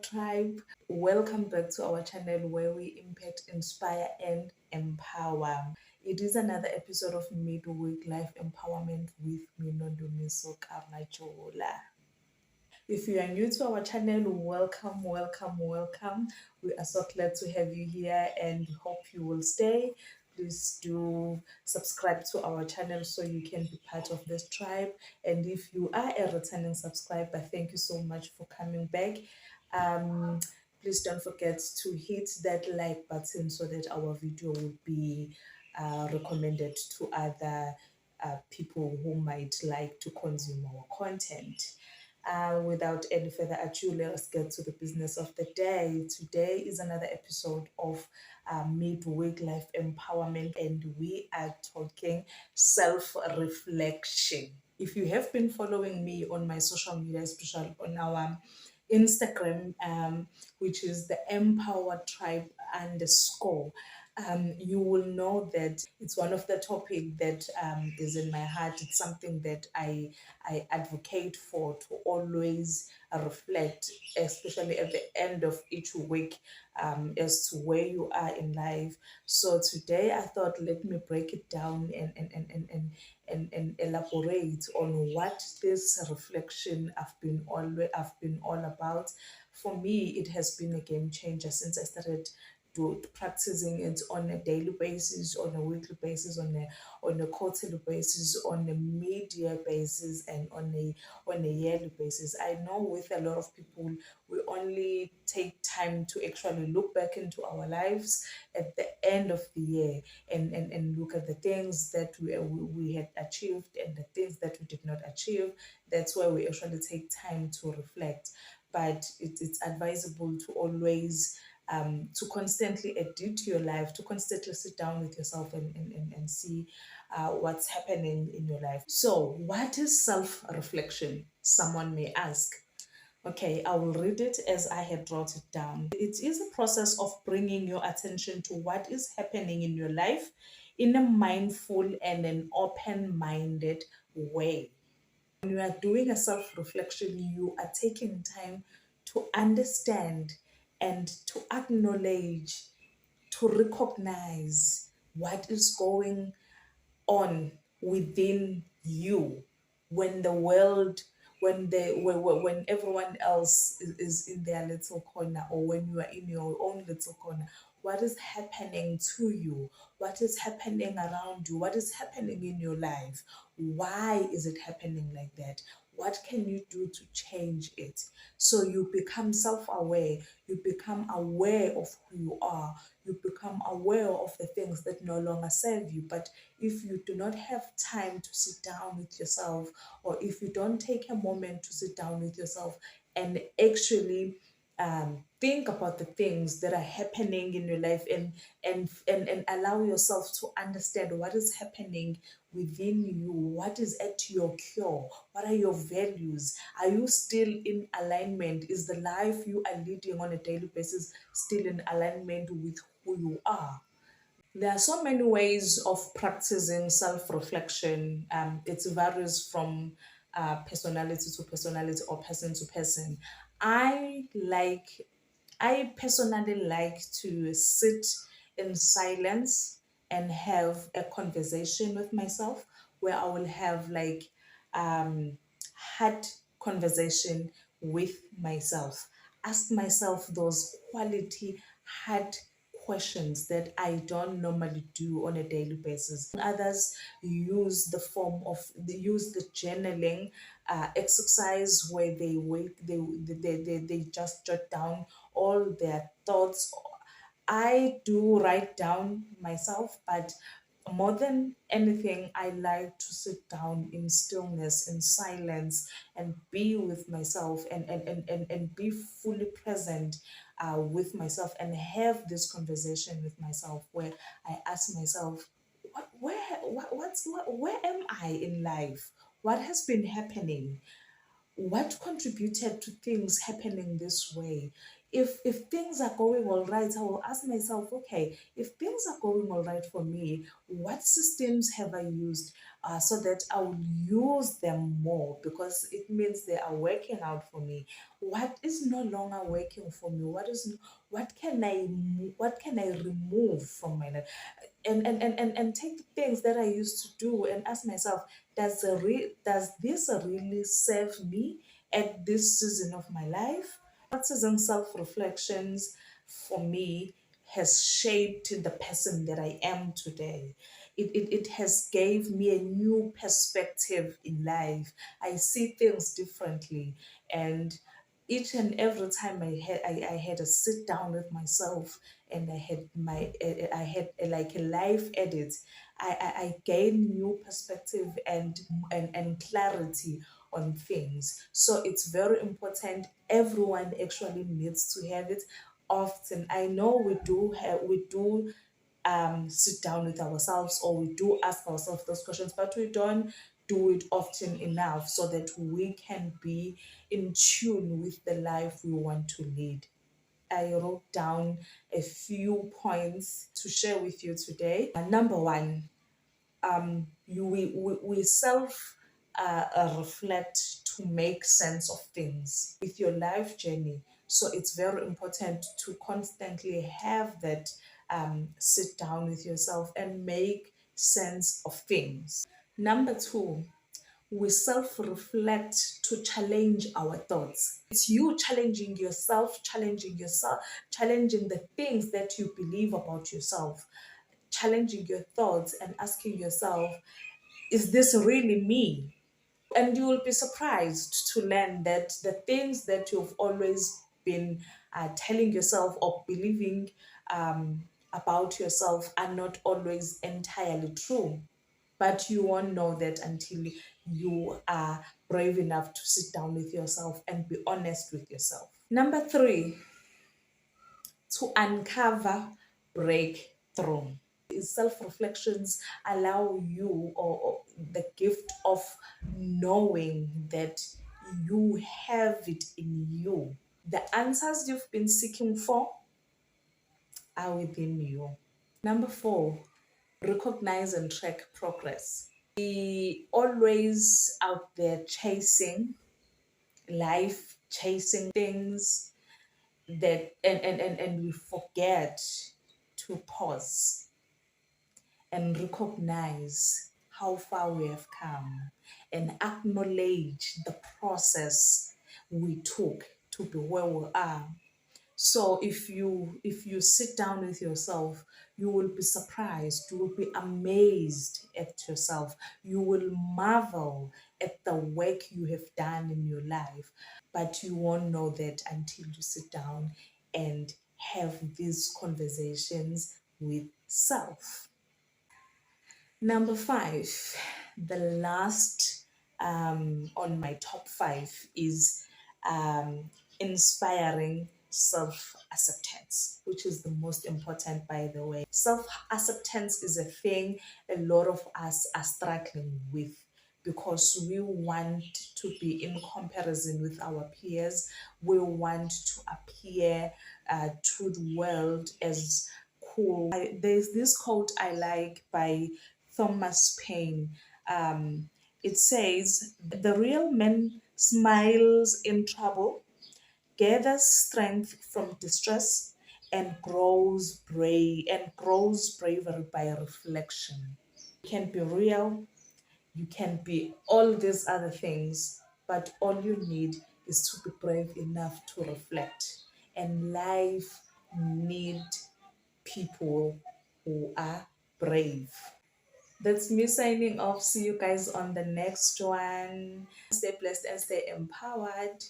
tribe. Welcome back to our channel where we impact, inspire, and empower. It is another episode of Midweek Life Empowerment with me, Nondumiso Kamachola. If you are new to our channel, welcome, welcome, welcome. We are so glad to have you here and hope you will stay. Please do subscribe to our channel so you can be part of this tribe. And if you are a returning subscriber, thank you so much for coming back. Um, Please don't forget to hit that like button so that our video will be recommended to other people who might like to consume our content. Without any further ado, let us get to the business of the day. Today is another episode of Midweek Life Empowerment, and we are talking self reflection. If you have been following me on my social media, especially on our Instagram, which is the Empower Tribe underscore, you will know that it's one of the topic that is in my heart. It's something that I advocate for, to always reflect, especially at the end of each week, as to where you are in life. So today I thought, let me break it down and elaborate on what this reflection I've been all about. For me, it has been a game changer since I started practicing it on a daily basis, on a weekly basis, on a quarterly basis, on a mid-year basis, and on a yearly basis. I know with a lot of people, we only take time to actually look back into our lives at the end of the year and look at the things that we had achieved and the things that we did not achieve. That's why we actually take time to reflect. But it's advisable to always to constantly edit your life, to constantly sit down with yourself and see what's happening in your life. So, what is self reflection? Someone may ask. Okay, I will read it as I had wrote it down. It is a process of bringing your attention to what is happening in your life in a mindful and an open minded way. When you are doing a self reflection, you are taking time to understand and to acknowledge, to recognize what is going on within you when the world when everyone else is in their little corner, or when you are in your own little corner. What is happening to you? What is happening around you? What is happening in your life? Why is it happening like that? What can you do to change it? So you become self-aware, you become aware of who you are, you become aware of the things that no longer serve you. But if you do not have time to sit down with yourself, or if you don't take a moment to sit down with yourself and actually think about the things that are happening in your life, and allow yourself to understand what is happening within you, what is at your core, what are your values, are you still in alignment, is the life you are leading on a daily basis still in alignment with who you are? There are so many ways of practicing self reflection. It varies from personality to personality or person to person. I like, I personally like to sit in silence and have a conversation with myself, where I will have like um, hard conversation with myself. Ask myself those quality hard questions that I don't normally do on a daily basis. Others use the form of, they use the journaling exercise, where they just jot down all their thoughts. I do write down myself, but more than anything, I like to sit down in stillness, in silence, and be with myself, and be fully present with myself, and have this conversation with myself, where I ask myself, where am I in life? What has been happening? What contributed to things happening this way? If things are going all right, I will ask myself, okay, if things are going all right for me, what systems have I used so that I will use them more, because it means they are working out for me. What is no longer working for me? What can I remove from my life? And take things that I used to do and ask myself, does this really serve me at this season of my life? Practice and self-reflections for me has shaped the person that I am today. It has gave me a new perspective in life. I see things differently, and each and every time I had a sit down with myself, and I had like a life edit. I gained new perspective and clarity on things. So it's very important. Everyone actually needs to have it often. I know we do sit down with ourselves, or we do ask ourselves those questions, but we don't do it often enough so that we can be in tune with the life we want to lead. I wrote down a few points to share with you today. Number one, we self reflect to make sense of things with your life journey. So it's very important to constantly have that sit down with yourself and make sense of things. Number two, we self reflect to challenge our thoughts. It's you challenging yourself, challenging the things that you believe about yourself, challenging your thoughts and asking yourself, is this really me? And you will be surprised to learn that the things that you've always been telling yourself or believing about yourself are not always entirely true. But you won't know that until you are brave enough to sit down with yourself and be honest with yourself. Number three, to uncover breakthrough. Self reflections allow you, or the gift of knowing that you have it in you. The answers you've been seeking for are within you. Number four, recognize and track progress. We always out there chasing life, chasing things and we forget to pause and recognize how far we have come and acknowledge the process we took to be where we are. So if you sit down with yourself, you will be surprised, you will be amazed at yourself, you will marvel at the work you have done in your life, but you won't know that until you sit down and have these conversations with self. Number five, the last on my top five is um, inspiring self acceptance, which is the most important, by the way. Self acceptance is a thing a lot of us are struggling with, because we want to be in comparison with our peers. We want to appear to the world as cool. There's this quote I like by Thomas Paine. It says, "The real man smiles in trouble, gathers strength from distress, and grows bravery by reflection." You can be real, you can be all these other things, but all you need is to be brave enough to reflect. And life need people who are brave. That's me signing off. See you guys on the next one. Stay blessed and stay empowered.